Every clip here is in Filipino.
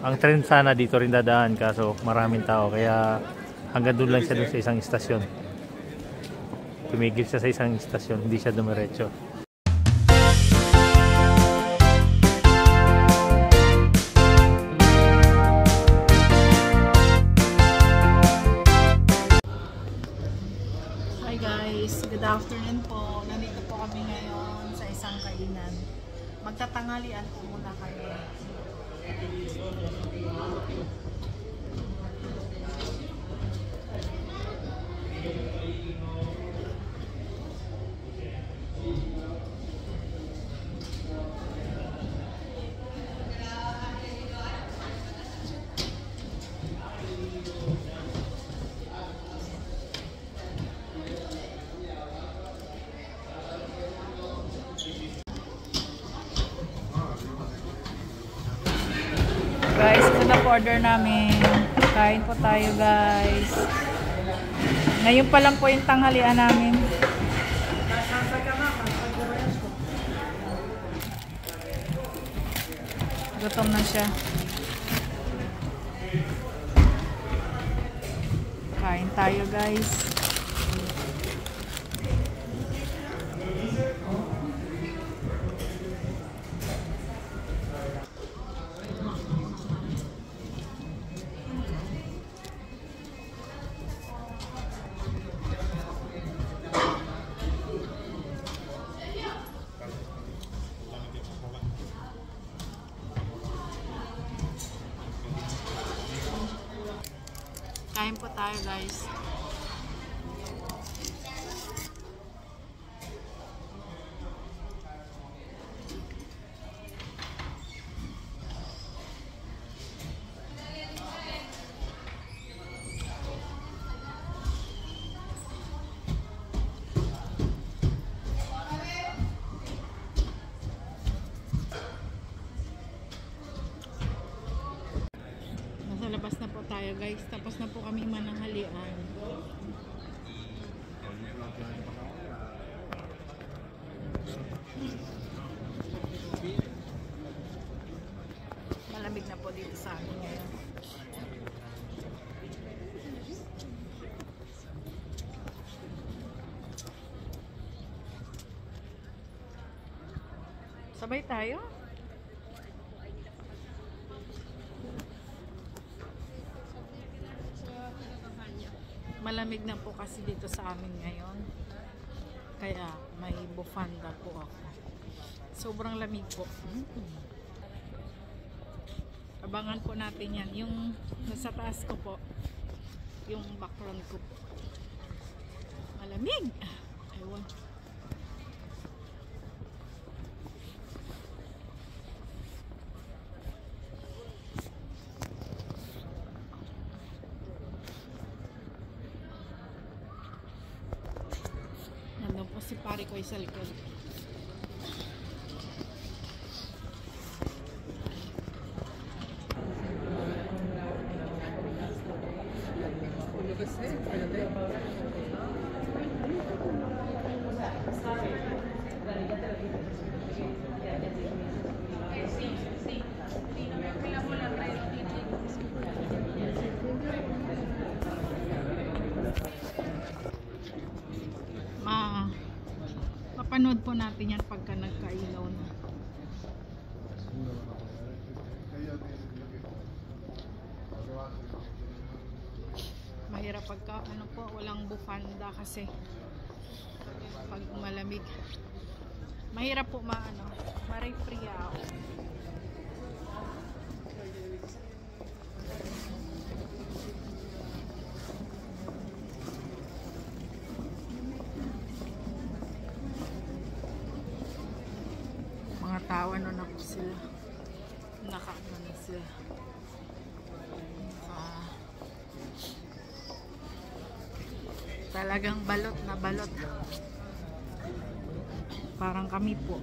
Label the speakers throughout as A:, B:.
A: Ang tren sana dito rin dadaan kaso maraming tao kaya hanggang doon lang siya doon sa isang istasyon. Tumigil siya sa isang istasyon, hindi siya dumiretso.
B: Hi guys, good afternoon po. Nandito po kami ngayon sa isang kainan. Magtatanghalian po muna kami. Guys, ito na po order namin. Kain po tayo guys. Ngayon pa lang po yung tanghalian namin. Gutom na siya. Kain tayo guys. Kain po tayo guys. Labas na po tayo guys, tapos na po kami mananghalian. Malamig na po dito sa akin ngayon. Sabay tayo. Malamig na po kasi dito sa amin ngayon. Kaya may bufanda po ako. Sobrang lamig po. Abangan po natin yan. Yung nasa taas ko po. Yung background ko po. Malamig. Ewan. Si pare ko ay sa likod. Panood po natin yan pagka nagkailaw na. Mahirap pagka ano po, walang bufanda kasi pag malamig. Mahirap po ma-refree ako. Tao ano na po sila, nakaano na sila, talagang balot na balot, parang kami po,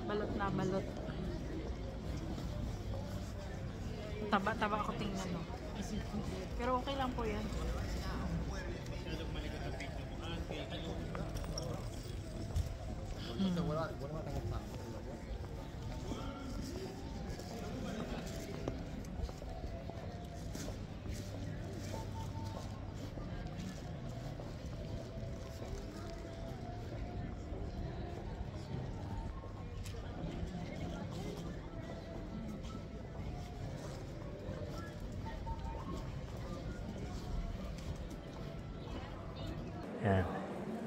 B: balot na balot, taba-taba ako tingnan no? Pero okay lang po yan.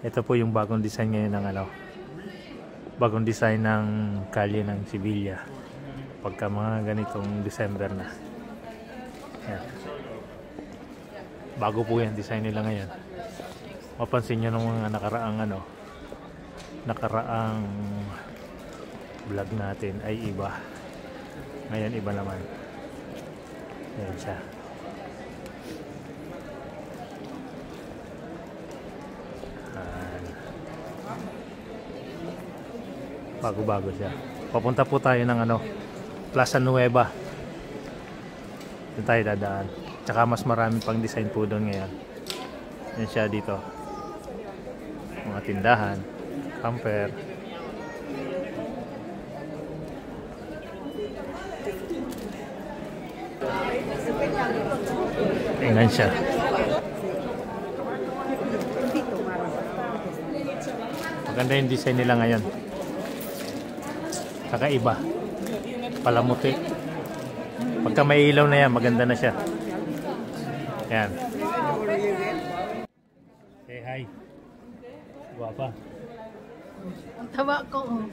A: Ito po yung bagong design ngayon ng ano, bagong design ng kalye ng Sevilla pagka mga ganitong December na. Yan. Bago po yan design nila ngayon. Mapansin nyo ng mga nakaraang vlog natin ay iba. Ngayon iba naman. Yan siya. Bago-bago siya. Papunta po tayo ng Plaza Nueva. Doon tayo dadaan. Tsaka mas marami pang design po doon ngayon. Yan siya dito. Mga tindahan, camper. Tingnan siya. Maganda yung design nila ngayon. Kakaiba. Palamuti. Pagka may ilaw na yan, maganda na siya. Yan. Say hi. Guwapa.
B: Ang taba ko.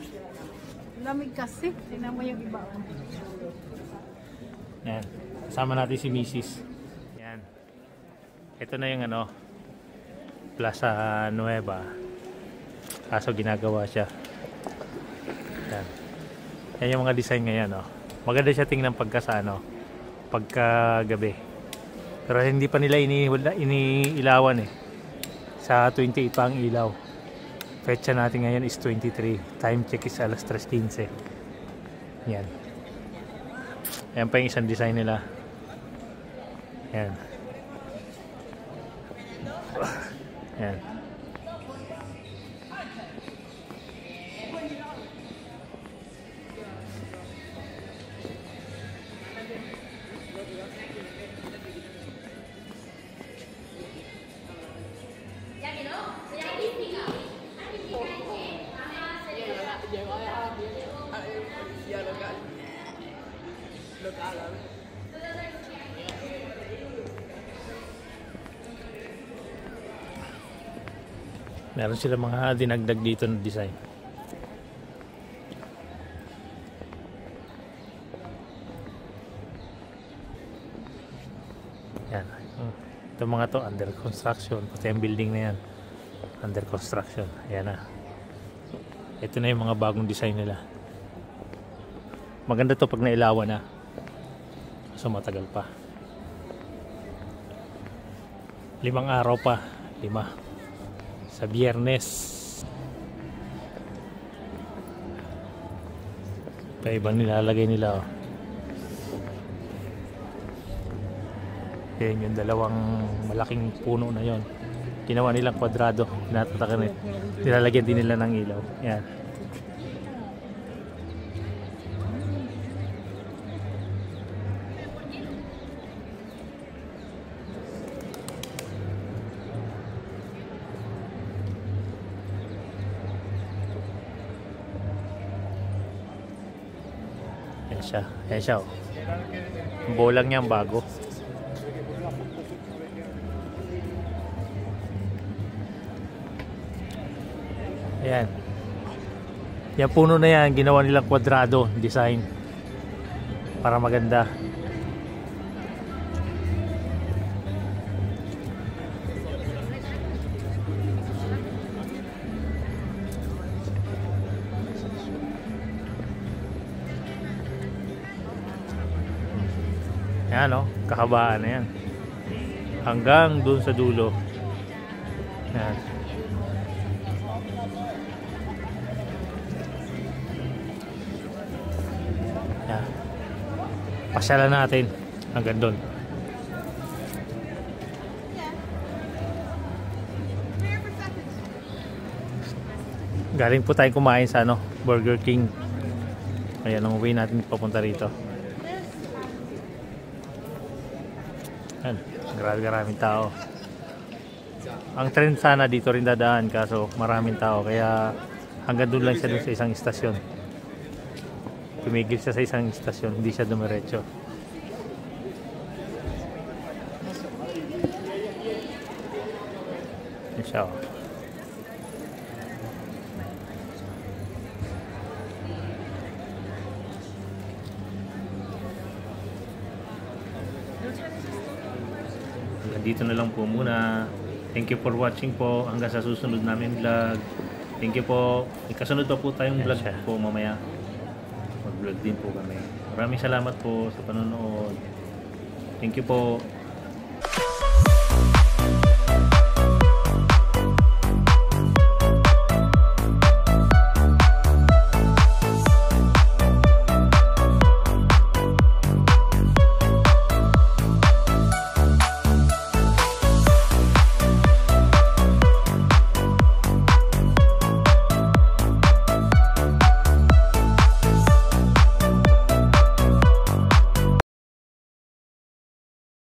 B: Lamig kasi. Tingnan mo yung iba.
A: Yan. Kasama natin si Mrs. Yan. Ito na yung Plaza Nueva. Kaso ginagawa siya. Yan. Yan yung mga design ngayon, Maganda siya tingnan pagka gabi. Pero hindi pa nila iniilawan Sa 28 pa ang ilaw. Petsa natin ngayon is 23. Time check is alas 3:15. Yan. Ayan pa yung isang design nila. Yan. Yan. Meron sila mga dinagdag dito na design. Yan. Ito mga to under construction. Pati ang building na yan under construction. Ayan na. Ito na yung mga bagong design nila. Maganda to pag nailawan na. So matagal pa. 5 araw pa. 5. Sa Biyernes. Pa ibang nilalagay nila. Yan yung dalawang malaking puno na yon. Ginawa nilang kwadrado. Tinatatakan nilalagyan din nila ng ilaw. Yan. Ayan siya. Bolang niya bago. Ayan. Yung puno na yan, ginawa nilang kwadrado design. Para maganda. Yan kakabaan na yan. Hanggang dun sa dulo. Yan. Yan. Pasyalan natin hanggang dun. Galing po tayong kumain sa Burger King. Ayan ang uwi natin papunta rito. Maraming tao. Ang trend sana dito rin dadaan kaso maraming tao kaya hanggang doon lang siya dun sa isang istasyon. Tumigil siya sa isang istasyon, hindi siya dumiretso. Yan siya. Dito na lang po muna. Thank you for watching po. Hanggang sa susunod namin vlog. Thank you po. May kasunod pa po tayong vlog po mamaya. Mag-vlog din po kami. Maraming salamat po sa panonood. Thank you po.